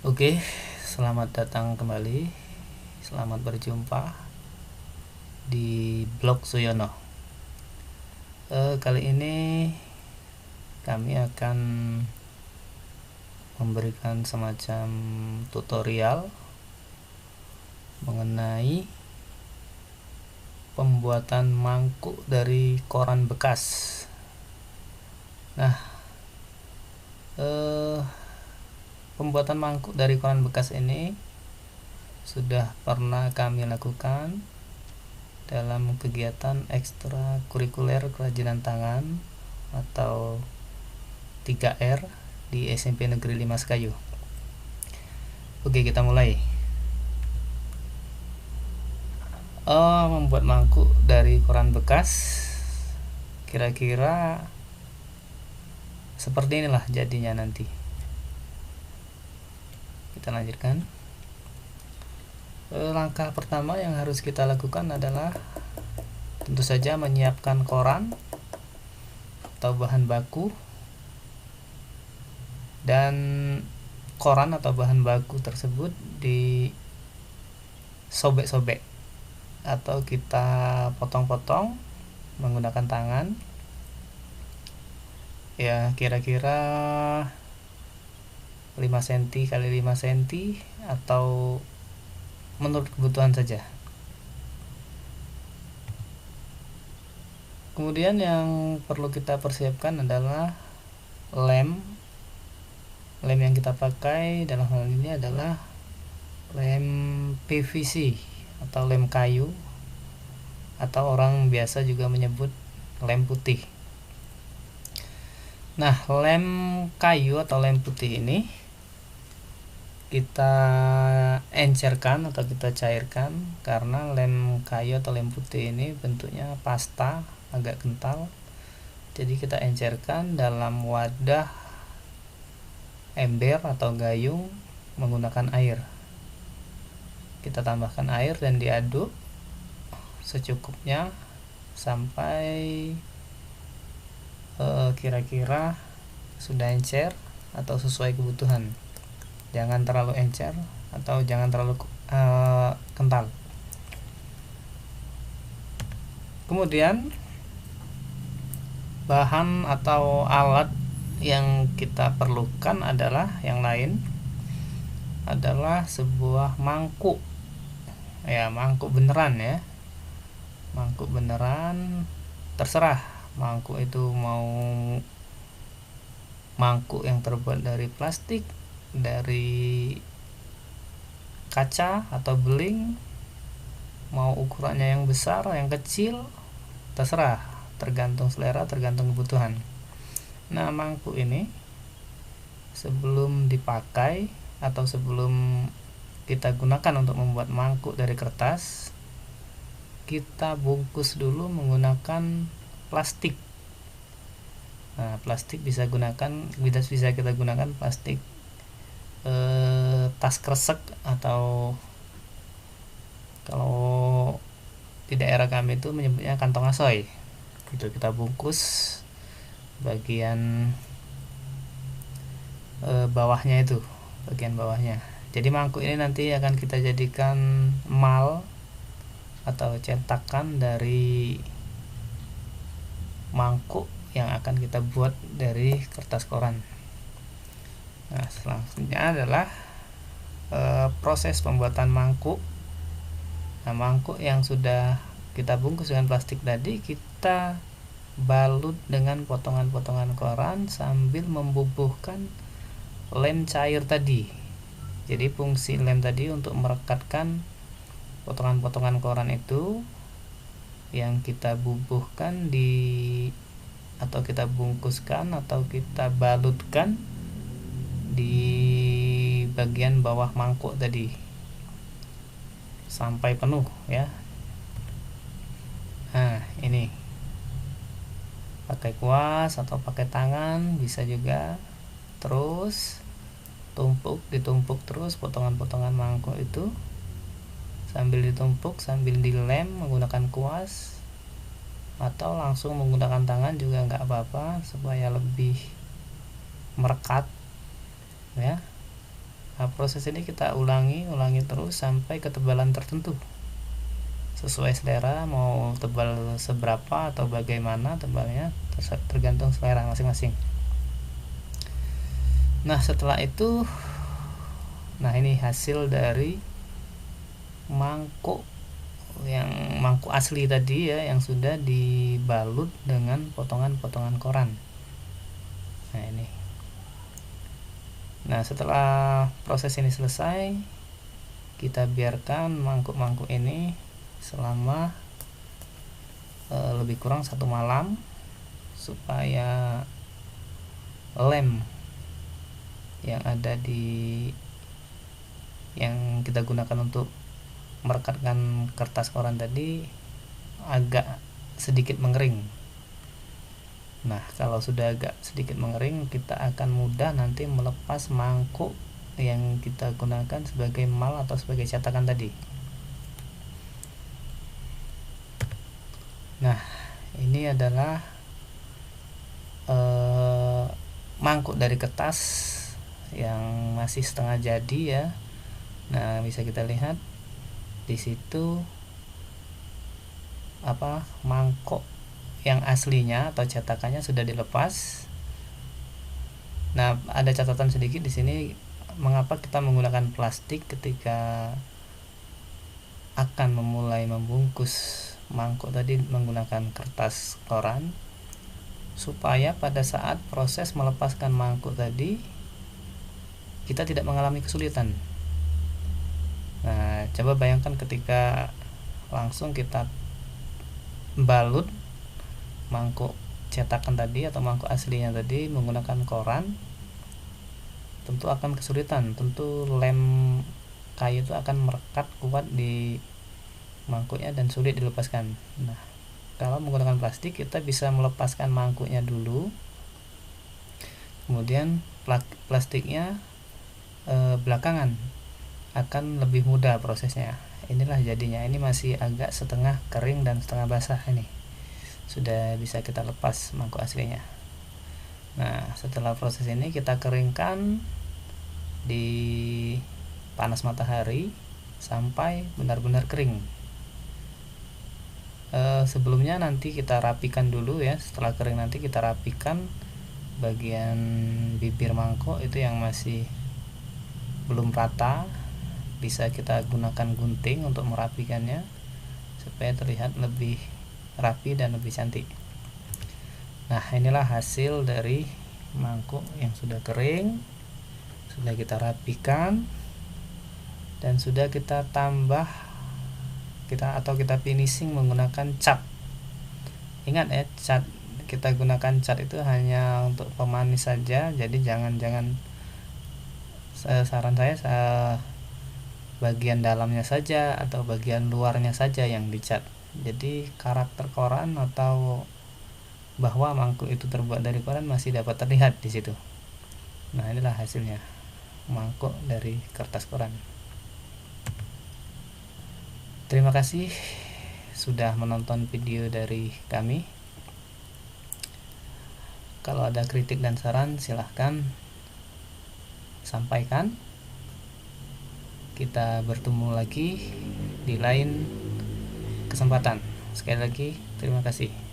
Oke, selamat datang kembali. Selamat berjumpa di blog Suyono. Kali ini kami akan memberikan semacam tutorial mengenai pembuatan mangkuk dari koran bekas. Nah, pembuatan mangkuk dari koran bekas ini sudah pernah kami lakukan dalam kegiatan ekstrakurikuler kerajinan tangan atau 3R di SMP Negeri 5 Sekayu. Oke, kita mulai. Membuat mangkuk dari koran bekas kira-kira seperti inilah jadinya nanti. Kita lanjutkan. Langkah pertama yang harus kita lakukan adalah tentu saja menyiapkan koran atau bahan baku, dan koran atau bahan baku tersebut disobek-sobek atau kita potong-potong menggunakan tangan, ya kira-kira 5 cm kali 5 cm atau menurut kebutuhan saja. Kemudian yang perlu kita persiapkan adalah lem yang kita pakai dalam hal ini adalah lem PVC atau lem kayu, atau orang biasa juga menyebut lem putih. Nah, lem kayu atau lem putih ini kita encerkan atau kita cairkan, karena lem kayu atau lem putih ini bentuknya pasta, agak kental. Jadi kita encerkan dalam wadah ember atau gayung menggunakan air. Kita tambahkan air dan diaduk secukupnya sampai kira-kira sudah encer atau sesuai kebutuhan. Jangan terlalu encer atau jangan terlalu kental. Kemudian bahan atau alat yang kita perlukan adalah yang lain adalah sebuah mangkuk. Ya, mangkuk beneran ya. Mangkuk beneran, terserah mangkuk itu mau mangkuk yang terbuat dari plastik, dari kaca atau beling, mau ukurannya yang besar, yang kecil, terserah, tergantung selera, tergantung kebutuhan. Nah, mangkuk ini sebelum dipakai atau sebelum kita gunakan untuk membuat mangkuk dari kertas, kita bungkus dulu menggunakan plastik. Nah, plastik bisa kita gunakan plastik tas kresek, atau kalau di daerah kami itu menyebutnya kantong asoy. Itu kita bungkus bagian bawahnya itu, bagian bawahnya. Jadi mangkuk ini nanti akan kita jadikan mal atau cetakan dari mangkuk yang akan kita buat dari kertas koran. Nah, selanjutnya adalah proses pembuatan mangkuk. Nah, mangkuk yang sudah kita bungkus dengan plastik tadi kita balut dengan potongan-potongan koran sambil membubuhkan lem cair tadi. Jadi fungsi lem tadi untuk merekatkan potongan-potongan koran itu yang kita bubuhkan atau kita bungkuskan atau kita balutkan di bagian bawah mangkuk tadi sampai penuh ya. Nah, ini pakai kuas atau pakai tangan bisa juga. Terus ditumpuk terus potongan-potongan mangkuk itu, sambil ditumpuk sambil dilem menggunakan kuas, atau langsung menggunakan tangan juga nggak apa-apa supaya lebih merekat ya. Nah, proses ini kita ulangi terus sampai ketebalan tertentu sesuai selera, mau tebal seberapa atau bagaimana tebalnya tergantung selera masing-masing. Nah, setelah itu, nah ini hasil dari mangkuk asli tadi ya, yang sudah dibalut dengan potongan-potongan koran. Nah ini. Nah, setelah proses ini selesai, kita biarkan mangkuk-mangkuk ini selama lebih kurang 1 malam supaya lem yang ada yang kita gunakan untuk merekatkan kertas koran tadi agak sedikit mengering. Nah, kalau sudah agak sedikit mengering, kita akan mudah nanti melepas mangkuk yang kita gunakan sebagai mal atau sebagai cetakan tadi. Nah, ini adalah mangkuk dari kertas yang masih setengah jadi ya. Nah, bisa kita lihat di situ mangkok yang aslinya atau cetakannya sudah dilepas. Nah, ada catatan sedikit di sini mengapa kita menggunakan plastik ketika akan memulai membungkus mangkuk tadi menggunakan kertas koran, supaya pada saat proses melepaskan mangkuk tadi kita tidak mengalami kesulitan. Nah, coba bayangkan ketika langsung kita balut mangkuk cetakan tadi atau mangkuk aslinya tadi menggunakan koran, tentu akan kesulitan. Tentu lem kayu itu akan merekat kuat di mangkuknya dan sulit dilepaskan. Nah, kalau menggunakan plastik kita bisa melepaskan mangkuknya dulu, kemudian plastiknya belakangan akan lebih mudah prosesnya. Inilah jadinya. Ini masih agak setengah kering dan setengah basah. Ini sudah bisa kita lepas mangkuk aslinya. Nah, setelah proses ini kita keringkan di panas matahari sampai benar-benar kering. Sebelumnya nanti kita rapikan dulu ya. Setelah kering nanti kita rapikan bagian bibir mangkuk itu yang masih belum rata. Bisa kita gunakan gunting untuk merapikannya supaya terlihat lebih rapi dan lebih cantik. Nah, inilah hasil dari mangkuk yang sudah kering, sudah kita rapikan dan sudah kita kita finishing menggunakan cat. Ingat ya, cat kita gunakan cat itu hanya untuk pemanis saja, jadi jangan saran saya bagian dalamnya saja atau bagian luarnya saja yang dicat. Jadi karakter koran atau bahwa mangkuk itu terbuat dari koran masih dapat terlihat di situ. Nah, inilah hasilnya mangkuk dari kertas koran. Terima kasih sudah menonton video dari kami. Kalau ada kritik dan saran silahkan sampaikan. Kita bertemu lagi di lain kesempatan. Sekali lagi terima kasih.